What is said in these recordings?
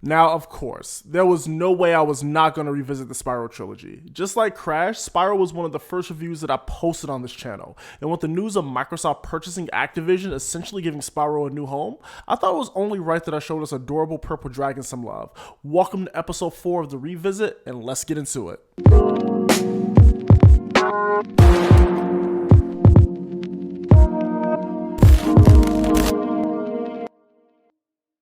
Now, of course, there was no way I was not going to revisit the Spyro trilogy. Just like Crash, Spyro was one of the first reviews that I posted on this channel, and with the news of Microsoft purchasing Activision, essentially giving Spyro a new home, I thought it was only right that I showed this adorable purple dragon some love. Welcome to episode 4 of The Revisit, and let's get into it.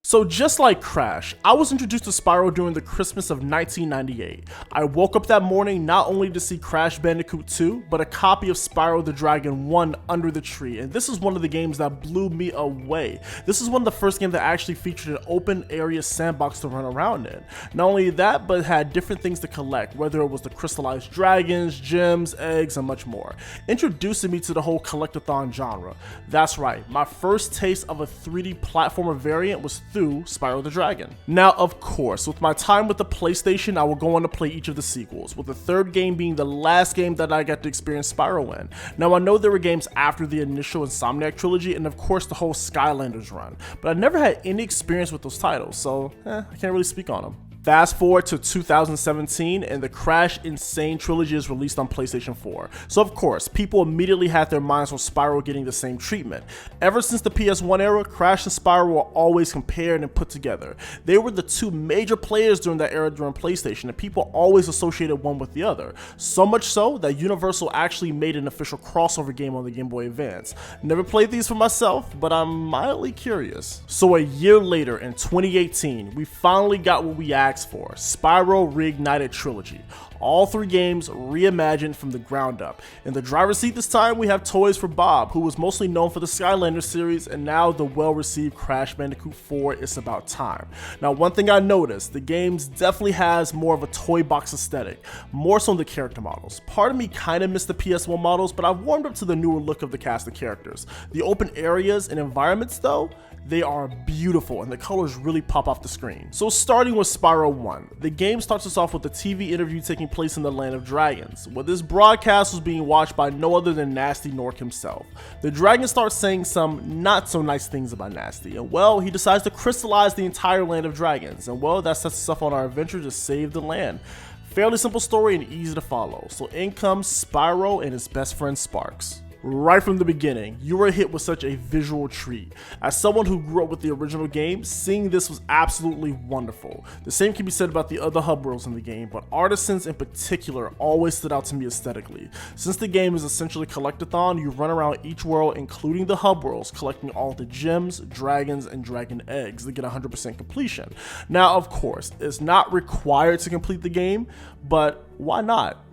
So just like Crash, I was introduced to Spyro during the Christmas of 1998. I woke up that morning not only to see Crash Bandicoot 2, but a copy of Spyro The Dragon 1 under the tree, and this is one of the games that blew me away. This is one of the first games that actually featured an open area sandbox to run around in. Not only that, but it had different things to collect, whether it was the crystallized dragons, gems, eggs, and much more, introducing me to the whole collectathon genre. That's right, my first taste of a 3D platformer variant was through Spyro the Dragon. Now, of course, with my time with the PlayStation, I will go on to play each of the sequels, with the third game being the last game that I got to experience Spyro in. Now, I know there were games after the initial Insomniac trilogy, and of course the whole Skylanders run, but I never had any experience with those titles, so I can't really speak on them. Fast forward to 2017 and the Crash Insane Trilogy is released on PlayStation 4. So of course, people immediately had their minds on Spyro getting the same treatment. Ever since the PS1 era, Crash and Spyro were always compared and put together. They were the two major players during that era during PlayStation, and people always associated one with the other. So much so that Universal actually made an official crossover game on the Game Boy Advance. Never played these for myself, but I'm mildly curious. So a year later, in 2018, we finally got what we asked for: Spyro Reignited Trilogy. All three games reimagined from the ground up. In the driver's seat this time, we have toys for Bob, who was mostly known for the Skylanders series, and now the well-received Crash Bandicoot 4 It's About Time. Now, one thing I noticed, the games definitely has more of a toy box aesthetic, more so in the character models. Part of me kind of missed the PS1 models, but I've warmed up to the newer look of the cast of characters. The open areas and environments, though, they are beautiful and the colors really pop off the screen. So starting with Spyro 1, the game starts us off with a TV interview taking place in the Land of Dragons, where this broadcast was being watched by no other than Nasty Nork himself. The dragon starts saying some not so nice things about Nasty, and well, he decides to crystallize the entire Land of Dragons, and well, that sets us up on our adventure to save the land. Fairly simple story and easy to follow, so in comes Spyro and his best friend Sparks. Right from the beginning, you were hit with such a visual treat. As someone who grew up with the original game, seeing this was absolutely wonderful. The same can be said about the other hub worlds in the game, but Artisans in particular always stood out to me aesthetically. Since the game is essentially collectathon, you run around each world, including the hub worlds, collecting all the gems, dragons, and dragon eggs to get 100% completion. Now, of course, it's not required to complete the game, but why not?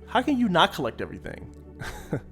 How can you not collect everything?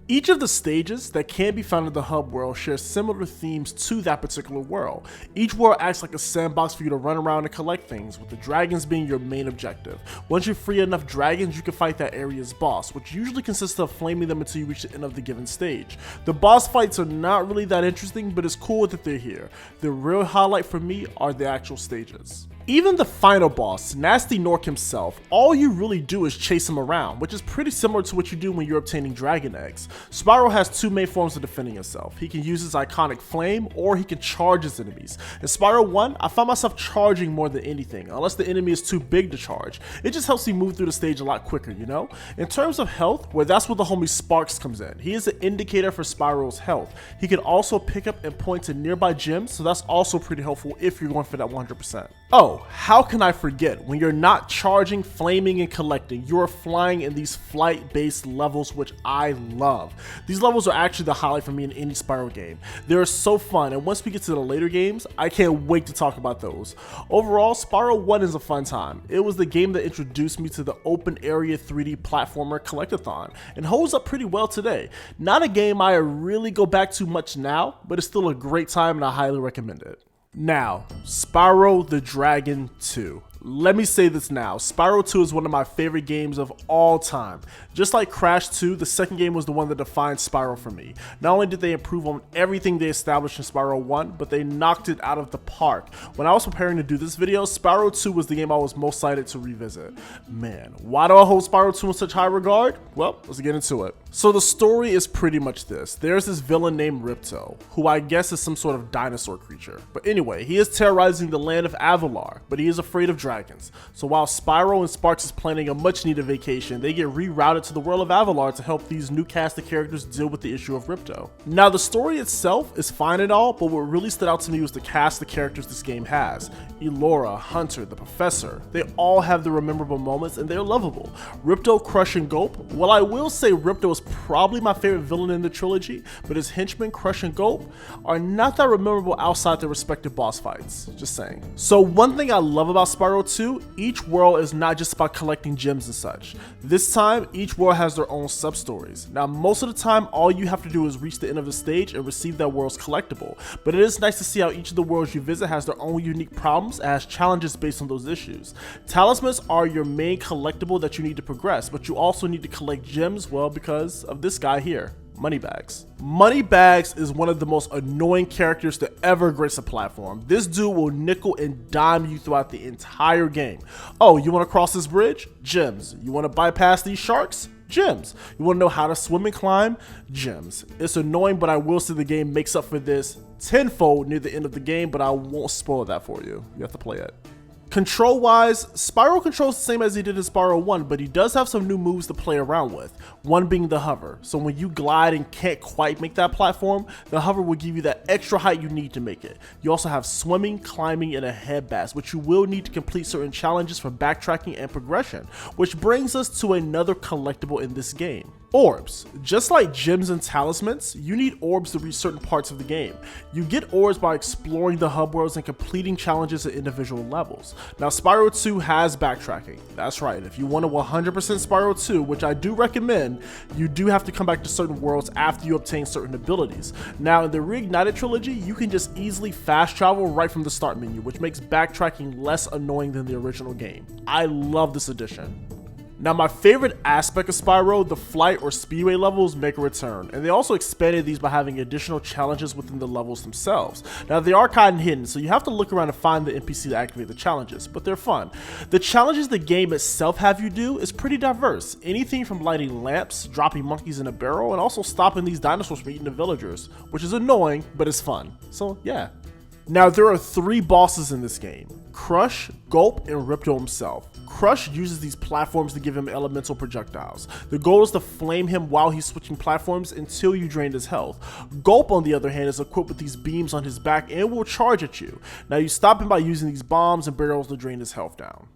Each of the stages that can be found in the hub world share similar themes to that particular world. Each world acts like a sandbox for you to run around and collect things, with the dragons being your main objective. Once you free enough dragons, you can fight that area's boss, which usually consists of flaming them until you reach the end of the given stage. The boss fights are not really that interesting, but it's cool that they're here. The real highlight for me are the actual stages. Even the final boss, Nasty Nork himself, all you really do is chase him around, which is pretty similar to what you do when you're obtaining dragon eggs. Spyro has two main forms of defending himself. He can use his iconic flame, or he can charge his enemies. In Spyro 1, I found myself charging more than anything, unless the enemy is too big to charge. It just helps me move through the stage a lot quicker, you know? In terms of health, well, that's where the homie Sparks comes in. He is an indicator for Spyro's health. He can also pick up and point to nearby gems, so that's also pretty helpful if you're going for that 100%. Oh, how can I forget, when you're not charging, flaming, and collecting, you are flying in these flight-based levels, which I love. These levels are actually the highlight for me in any Spyro game. They're so fun, and once we get to the later games, I can't wait to talk about those. Overall, Spyro 1 is a fun time. It was the game that introduced me to the open area 3D platformer collectathon, and holds up pretty well today. Not a game I really go back to much now, but it's still a great time and I highly recommend it. Now, Spyro The Dragon 2. Let me say this now, Spyro 2 is one of my favorite games of all time. Just like Crash 2, the second game was the one that defined Spyro for me. Not only did they improve on everything they established in Spyro 1, but they knocked it out of the park. When I was preparing to do this video, Spyro 2 was the game I was most excited to revisit. Man, why do I hold Spyro 2 in such high regard? Well, let's get into it. So the story is pretty much this. There's this villain named Ripto, who I guess is some sort of dinosaur creature. But anyway, he is terrorizing the land of Avalar, but he is afraid of dragons. So while Spyro and Sparks is planning a much needed vacation, they get rerouted to the world of Avalar to help these new cast of characters deal with the issue of Ripto. Now the story itself is fine and all, but what really stood out to me was the cast of characters this game has. Elora, Hunter, the Professor, they all have their memorable moments and they're lovable. Ripto, Crush, and Gulp, well, I will say Ripto is probably my favorite villain in the trilogy, but his henchmen, Crush and Gulp, are not that memorable outside their respective boss fights, just saying. So one thing I love about Spyro 2, each world is not just about collecting gems and such. This time, each world has their own sub-stories. Now most of the time, all you have to do is reach the end of the stage and receive that world's collectible, but it is nice to see how each of the worlds you visit has their own unique problems and has challenges based on those issues. Talismans are your main collectible that you need to progress, but you also need to collect gems, well, because of this guy here, Moneybags. Moneybags is one of the most annoying characters to ever grace a platform. This dude will nickel and dime you throughout the entire game. Oh, you want to cross this bridge? Gems. You want to bypass these sharks? Gems. You want to know how to swim and climb? Gems. It's annoying, but I will say the game makes up for this tenfold near the end of the game, but I won't spoil that for you. You have to play it. Control wise, Spyro controls the same as he did in Spyro 1, but he does have some new moves to play around with, one being the hover. So when you glide and can't quite make that platform, the hover will give you that extra height you need to make it. You also have swimming, climbing, and a head bash, which you will need to complete certain challenges for backtracking and progression, which brings us to another collectible in this game. Orbs. Just like gems and talismans, you need orbs to reach certain parts of the game. You get orbs by exploring the hub worlds and completing challenges at individual levels. Now Spyro 2 has backtracking. That's right, if you want to 100% Spyro 2, which I do recommend, you do have to come back to certain worlds after you obtain certain abilities. Now in the Reignited Trilogy, you can just easily fast travel right from the start menu, which makes backtracking less annoying than the original game. I love this addition. Now my favorite aspect of Spyro, the flight or speedway levels, make a return, and they also expanded these by having additional challenges within the levels themselves. Now they are kind of hidden, so you have to look around to find the NPC to activate the challenges, but they're fun. The challenges the game itself have you do is pretty diverse, anything from lighting lamps, dropping monkeys in a barrel, and also stopping these dinosaurs from eating the villagers, which is annoying, but it's fun. So yeah. Now there are 3 bosses in this game: Crush, Gulp, and Ripto himself. Crush uses these platforms to give him elemental projectiles. The goal is to flame him while he's switching platforms until you drain his health. Gulp, on the other hand, is equipped with these beams on his back and will charge at you. Now you stop him by using these bombs and barrels to drain his health down.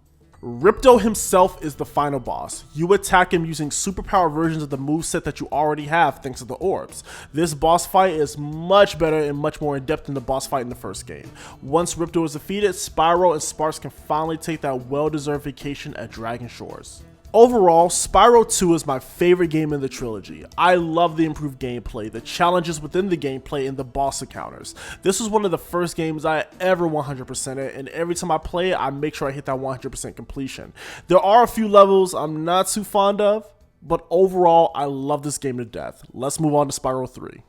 Ripto himself is the final boss. You attack him using superpower versions of the moveset that you already have thanks to the orbs. This boss fight is much better and much more in depth than the boss fight in the first game. Once Ripto is defeated, Spyro and Sparks can finally take that well-deserved vacation at Dragon Shores. Overall, Spyro 2 is my favorite game in the trilogy. I love the improved gameplay, the challenges within the gameplay, and the boss encounters. This was one of the first games I ever 100%ed, and every time I play it, I make sure I hit that 100% completion. There are a few levels I'm not too fond of, but overall, I love this game to death. Let's move on to Spyro 3.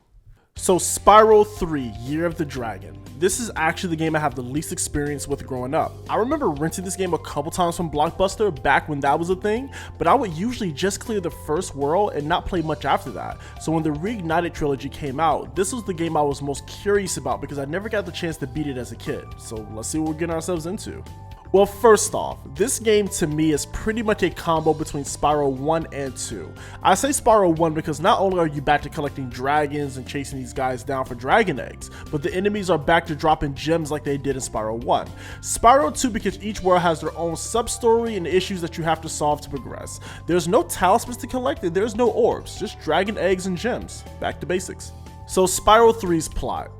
So Spyro 3, Year of the Dragon. This is actually the game I have the least experience with growing up. I remember renting this game a couple times from Blockbuster back when that was a thing, but I would usually just clear the first world and not play much after that. So when the Reignited Trilogy came out, this was the game I was most curious about because I never got the chance to beat it as a kid. So let's see what we're getting ourselves into. Well, first off, this game to me is pretty much a combo between Spyro 1 and 2. I say Spyro 1 because not only are you back to collecting dragons and chasing these guys down for dragon eggs, but the enemies are back to dropping gems like they did in Spyro 1. Spyro 2 because each world has their own sub-story and issues that you have to solve to progress. There's no talismans to collect and there's no orbs, just dragon eggs and gems. Back to basics. So Spyro 3's plot.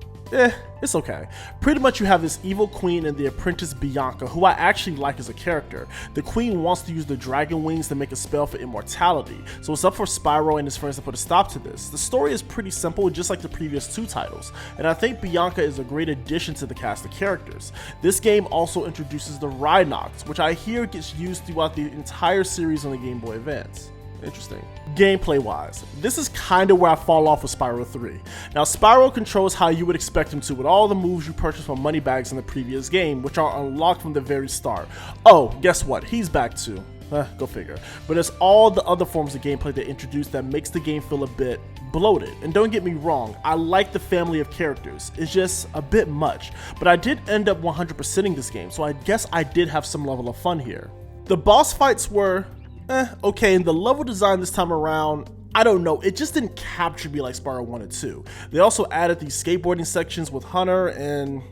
It's okay. Pretty much you have this evil queen and the apprentice Bianca, who I actually like as a character. The queen wants to use the dragon wings to make a spell for immortality, so it's up for Spyro and his friends to put a stop to this. The story is pretty simple, just like the previous 2 titles, and I think Bianca is a great addition to the cast of characters. This game also introduces the Rhinox, which I hear gets used throughout the entire series on the Game Boy Advance. Interesting. Gameplay wise, this is kinda where I fall off with Spyro 3. Now Spyro controls how you would expect him to with all the moves you purchased from Moneybags in the previous game, which are unlocked from the very start. Oh, guess what? He's back too. Go figure. But it's all the other forms of gameplay they introduced that makes the game feel a bit bloated. And don't get me wrong, I like the family of characters, it's just a bit much. But I did end up 100%ing this game, so I guess I did have some level of fun here. The boss fights were, okay, and the level design this time around, I don't know, it just didn't capture me like Spyro 1 and 2. They also added these skateboarding sections with Hunter, and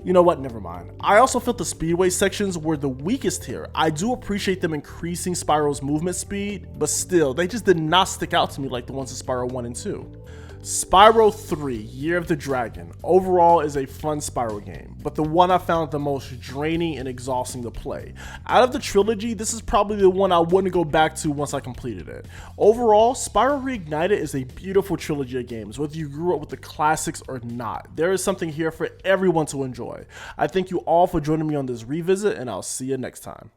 you know what, never mind. I also felt the speedway sections were the weakest here. I do appreciate them increasing Spyro's movement speed, but still, they just did not stick out to me like the ones in Spyro 1 and 2. Spyro 3, Year of the Dragon, overall is a fun Spyro game, but the one I found the most draining and exhausting to play. Out of the trilogy, this is probably the one I wouldn't go back to once I completed it. Overall, Spyro Reignited is a beautiful trilogy of games, whether you grew up with the classics or not. There is something here for everyone to enjoy. I thank you all for joining me on this revisit, and I'll see you next time.